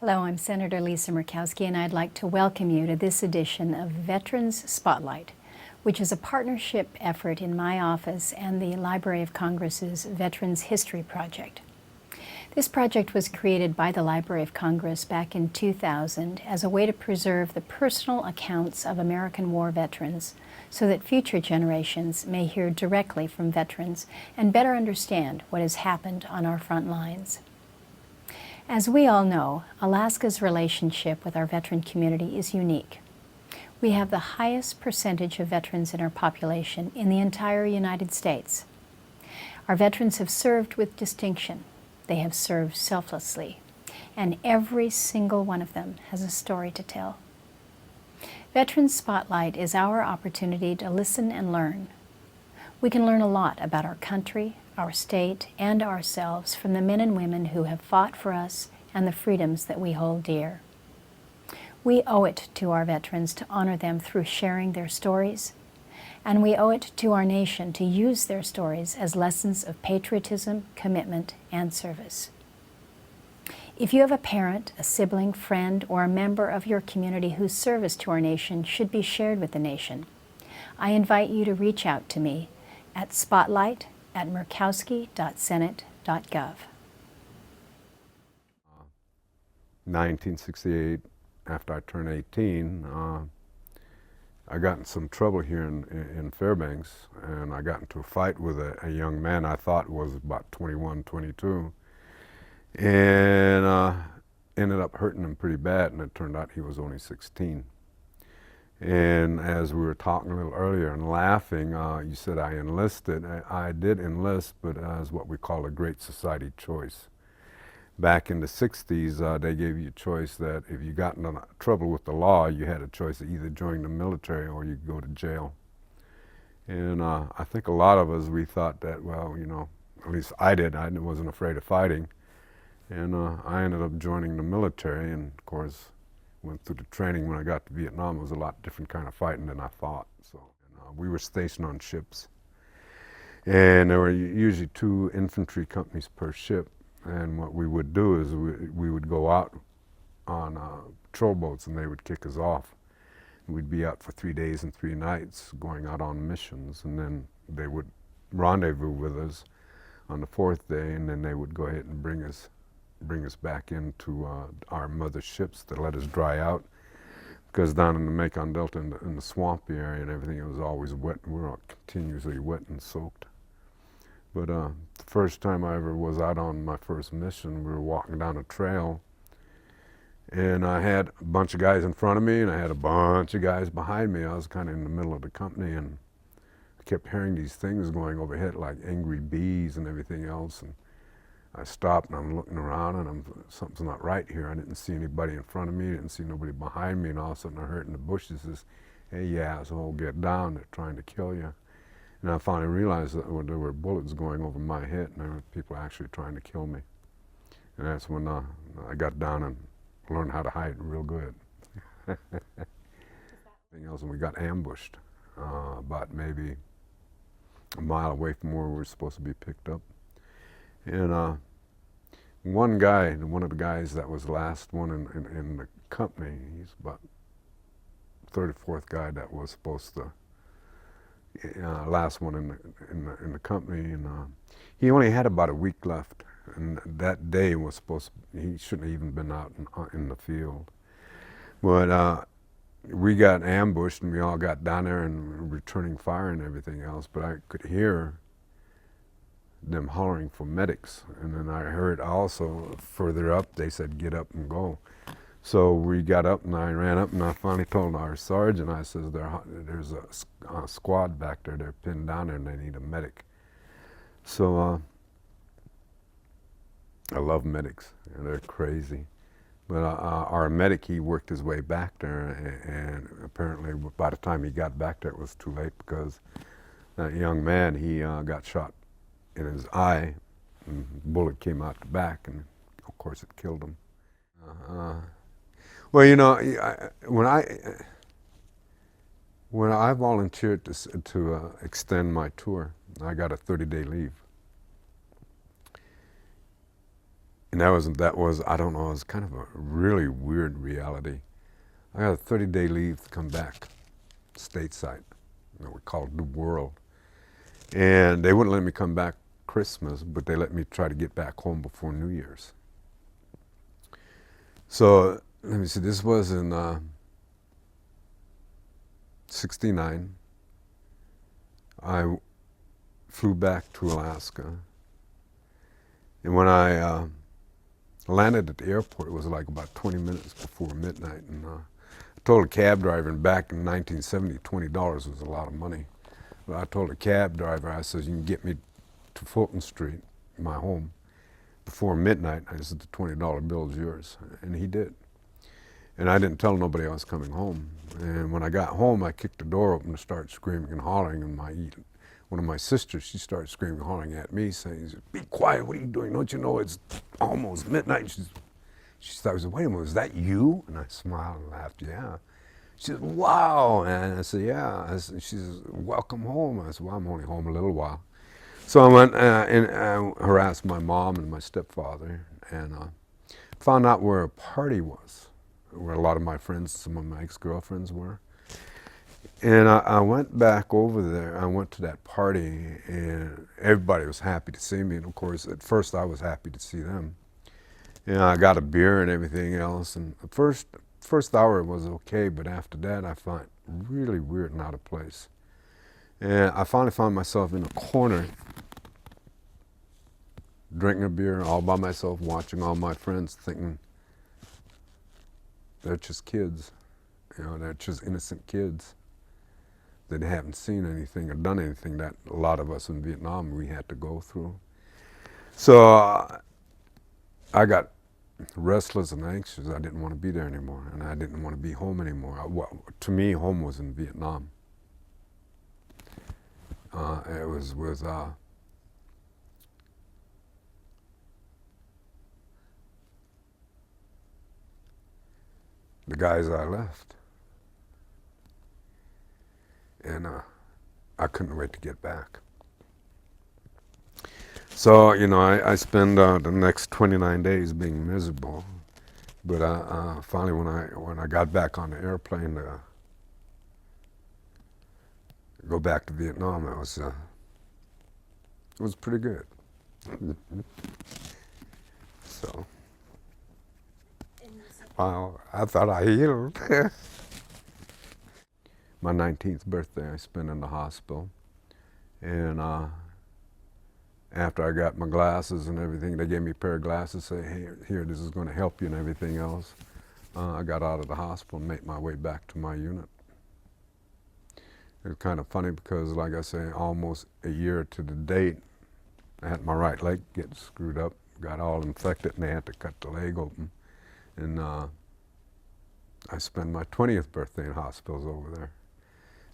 Hello, I'm Senator Lisa Murkowski, and I'd like to welcome you to this edition of Veterans Spotlight, which is a partnership effort in my office and the Library of Congress's Veterans History Project. This project was created by the Library of Congress back in 2000 as a way to preserve the personal accounts of American war veterans so that future generations may hear directly from veterans and better understand what has happened on our front lines. As we all know, Alaska's relationship with our veteran community is unique. We have the highest percentage of veterans in our population in the entire United States. Our veterans have served with distinction. They have served selflessly, and every single one of them has a story to tell. Veterans Spotlight is our opportunity to listen and learn. We can learn a lot about our country, our state, and ourselves from the men and women who have fought for us and the freedoms that we hold dear. We owe it to our veterans to honor them through sharing their stories, and we owe it to our nation to use their stories as lessons of patriotism, commitment, and service. If you have a parent, a sibling, friend, or a member of your community whose service to our nation should be shared with the nation, I invite you to reach out to me at spotlight@murkowski.senate.gov. 1968, after I turned 18, I got in some trouble here in Fairbanks, and I got into a fight with a young man I thought was about 21, 22, and ended up hurting him pretty bad, and it turned out he was only 16. And as we were talking a little earlier and laughing, you said I enlisted. I did enlist, but as what we call a Great Society choice. Back in the 60s, they gave you a choice that if you got into trouble with the law, you had a choice of either join the military or you go to jail. And I think a lot of us, we thought that, well, you know, at least I did. I wasn't afraid of fighting. And I ended up joining the military, and of course, went through the training. When I got to Vietnam, it was a lot different kind of fighting than I thought. So we were stationed on ships, and there were usually 2 infantry companies per ship. And what we would do is we would go out on patrol boats, and they would kick us off. We'd be out for 3 days and 3 nights going out on missions, and then they would rendezvous with us on the 4th day, and then they would go ahead and bring us back into our mother ships to let us dry out, because down in the Mekong Delta in the swampy area and everything, it was always wet. We were continuously wet and soaked. But the first time I ever was out on my first mission, we were walking down a trail, and I had a bunch of guys in front of me, and I had a bunch of guys behind me. I was kind of in the middle of the company, and I kept hearing these things going overhead like angry bees and everything else. And I stopped, and I'm looking around, and something's not right here. I didn't see anybody in front of me, didn't see nobody behind me, and all of a sudden I heard in the bushes this, "Hey, yeah, so get down, they're trying to kill you." And I finally realized that there were bullets going over my head, and there were people actually trying to kill me. And that's when I got down and learned how to hide real good. Everything else, and we got ambushed about maybe a mile away from where we were supposed to be picked up. And one guy, one of the guys that was the last one in the company, he's about 34th guy that was supposed to, last one in the company, and he only had about a week left. And that day was supposed to, he shouldn't have even been out in the field. But we got ambushed, and we all got down there and returning fire and everything else. But I could hear them hollering for medics, and then I heard also further up they said get up and go. So we got up, and I ran up, and I finally told our sergeant, I says, there's a squad back there, they're pinned down there, and they need a medic. So I love medics, they're crazy. But our medic, he worked his way back there, and apparently by the time he got back there, it was too late, because that young man, he got shot in his eye, and the bullet came out the back, and of course it killed him. Well, you know, when I volunteered to extend my tour, I got a 30-day leave. And that was I don't know, it was kind of a really weird reality. I got a 30-day leave to come back stateside. We called New World. And they wouldn't let me come back Christmas, but they let me try to get back home before New Year's. So let me see, this was in '69. I flew back to Alaska. And when I landed at the airport, it was like about 20 minutes before midnight. And I told a cab driver, and back in 1970, $20 was a lot of money. But I told a cab driver, I said, you can get me to Fulton Street, my home, before midnight. I said, the $20 bill is yours. And he did. And I didn't tell nobody I was coming home. And when I got home, I kicked the door open and started screaming and hollering. And one of my sisters, she started screaming and hollering at me, saying, be quiet, what are you doing? Don't you know it's almost midnight? She said, wait a minute, was that you? And I smiled and laughed, yeah. She said, wow. And I said, yeah. She says, welcome home. I said, well, I'm only home a little while. So I went and harassed my mom and my stepfather, and found out where a party was, where a lot of my friends, some of my ex-girlfriends were. And I went back over there. I went to that party, and everybody was happy to see me. And of course, at first I was happy to see them. And I got a beer and everything else. And the first hour was okay, but after that I found it really weird and out of place. And I finally found myself in a corner, drinking a beer all by myself, watching all my friends, thinking they're just kids. They're just innocent kids. They haven't seen anything or done anything that a lot of us in Vietnam we had to go through. So I got restless and anxious. I didn't want to be there anymore, and I didn't want to be home anymore. To me, home was in Vietnam. It was with the guys I left. And I couldn't wait to get back. So, I spent the next 29 days being miserable. But finally, when I got back on the airplane to go back to Vietnam, it was pretty good. So, wow, I thought I healed. My 19th birthday I spent in the hospital, and after I got my glasses and everything, they gave me a pair of glasses, say, hey, here, this is going to help you and everything else. I got out of the hospital and made my way back to my unit. It was kind of funny because, like I say, almost a year to the date, I had my right leg get screwed up, got all infected, and they had to cut the leg open. And I spent my 20th birthday in hospitals over there.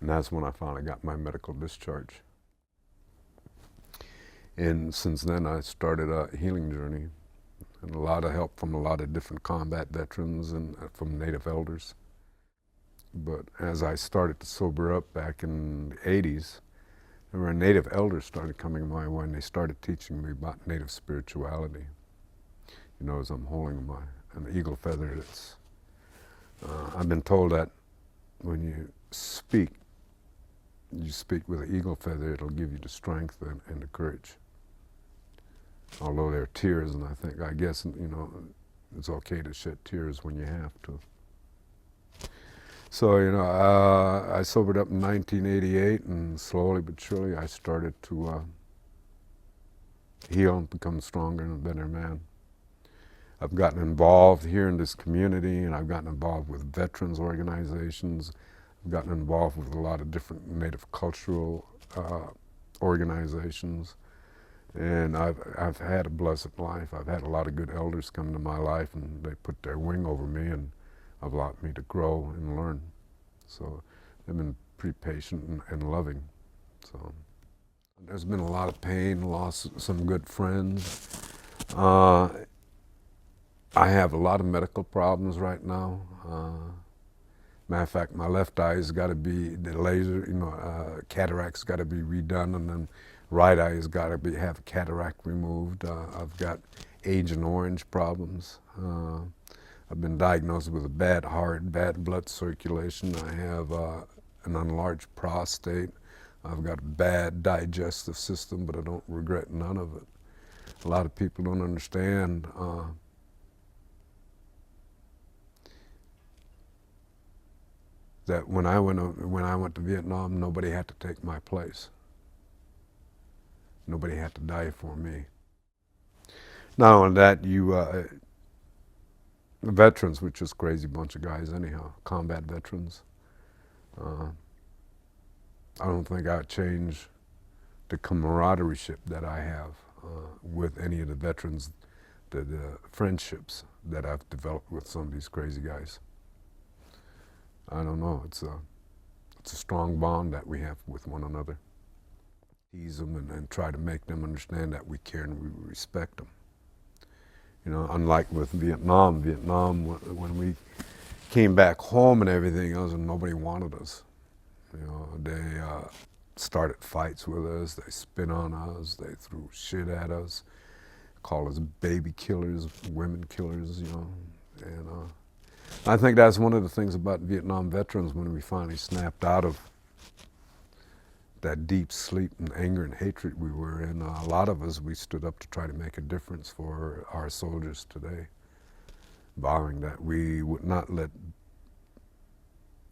And that's when I finally got my medical discharge. And since then, I started a healing journey, and a lot of help from a lot of different combat veterans and from Native elders. But as I started to sober up back in the 80s, there were Native elders started coming my way, and they started teaching me about Native spirituality. As I'm holding an eagle feather, I've been told that when you speak with an eagle feather, it'll give you the strength and the courage. Although there are tears, and I guess, it's okay to shed tears when you have to. So, I sobered up in 1988, and slowly but surely I started to heal and become stronger and a better man. I've gotten involved here in this community, and I've gotten involved with veterans organizations. I've gotten involved with a lot of different Native cultural organizations, and I've had a blessed life. I've had a lot of good elders come into my life, and they put their wing over me and have allowed me to grow and learn. So they've been pretty patient and loving. So there's been a lot of pain, lost some good friends. I have a lot of medical problems right now. Matter of fact, my left eye's got to be, the laser, cataract's got to be redone, and then right eye has got to have cataract removed. I've got Agent Orange problems. I've been diagnosed with a bad heart, bad blood circulation. I have an enlarged prostate. I've got a bad digestive system, but I don't regret none of it. A lot of people don't understand that when I went to Vietnam, nobody had to take my place. Nobody had to die for me. Not only that, veterans, which is a crazy bunch of guys anyhow, combat veterans. I don't think I'd change the camaraderie that I have with any of the veterans, the friendships that I've developed with some of these crazy guys. I don't know, it's a strong bond that we have with one another. Tease them and try to make them understand that we care and we respect them. You know, unlike with Vietnam, when we came back home and everything else, and nobody wanted us. You know, they started fights with us, they spit on us, they threw shit at us, called us baby killers, women killers, you know. And I think that's one of the things about Vietnam veterans when we finally snapped out of that deep sleep and anger and hatred we were in. A lot of us, we stood up to try to make a difference for our soldiers today, vowing that we would not let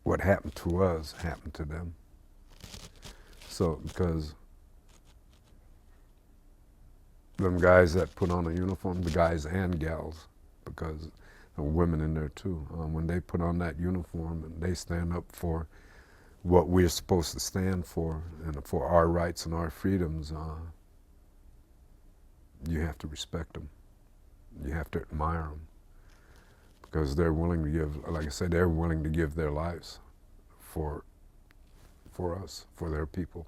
what happened to us happen to them. So, because them guys that put on a uniform, the guys and gals, because there were women in there too, when they put on that uniform and they stand up for what we're supposed to stand for and for our rights and our freedoms, you have to respect them. You have to admire them. Because they're willing to give, like I said, they're willing to give their lives for us, for their people.